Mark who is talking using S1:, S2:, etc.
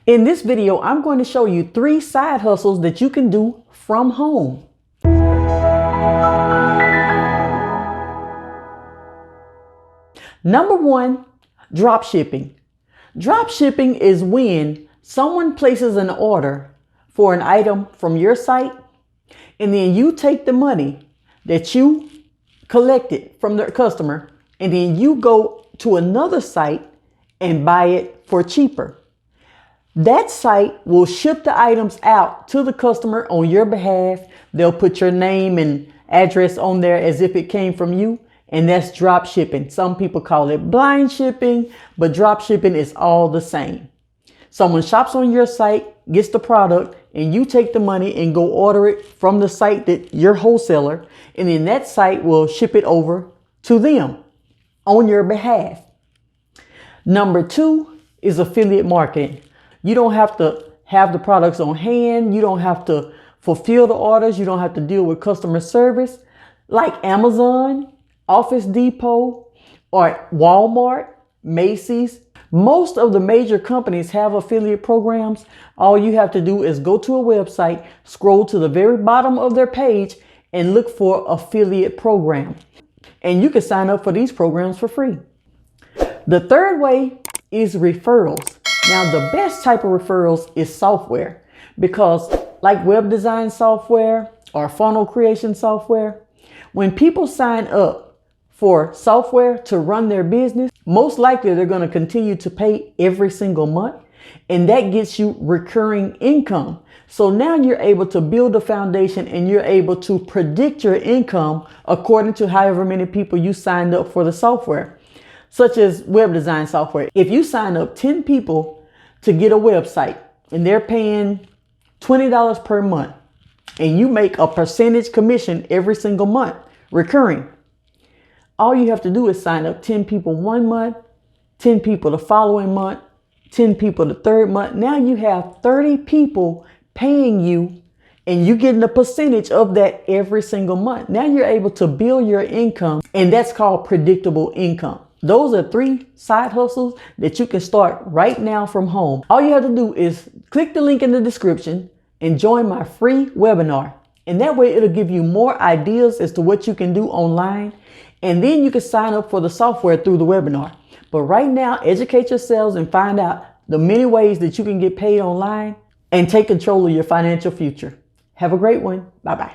S1: In this video, I'm going to show you 3 side hustles that you can do from home. Number 1, drop shipping. Drop shipping is when someone places an order for an item from your site, and then you take the money that you collected from the customer, and then you go to another site and buy it for cheaper. That site will ship the items out to the customer on your behalf. They'll put your name and address on there as if it came from you. And that's drop shipping. Some people call it blind shipping, but drop shipping is all the same. Someone shops on your site, gets the product, and you take the money and go order it from the site that your wholesaler, and then that site will ship it over to them on your behalf. Number 2 is affiliate marketing. You don't have to have the products on hand. You don't have to fulfill the orders. You don't have to deal with customer service like Amazon, Office Depot, or Walmart, Macy's. Most of the major companies have affiliate programs. All you have to do is go to a website, scroll to the very bottom of their page, and look for affiliate program. And you can sign up for these programs for free. The third way is referrals. Now, the best type of referrals is software, because like web design software or funnel creation software, when people sign up for software to run their business, most likely they're going to continue to pay every single month, and that gets you recurring income. So now you're able to build a foundation and you're able to predict your income according to however many people you signed up for the software, such as web design software. If you sign up 10 people to get a website and they're paying $20 per month, and you make a percentage commission every single month recurring, all you have to do is sign up 10 people one month, 10 people the following month, 10 people the third month. Now you have 30 people paying you, and you're getting a percentage of that every single month. Now you're able to build your income, and that's called predictable income. Those are 3 side hustles that you can start right now from home. All you have to do is click the link in the description and join my free webinar. And that way it'll give you more ideas as to what you can do online. And then you can sign up for the software through the webinar. But right now, educate yourselves and find out the many ways that you can get paid online and take control of your financial future. Have a great one. Bye-bye.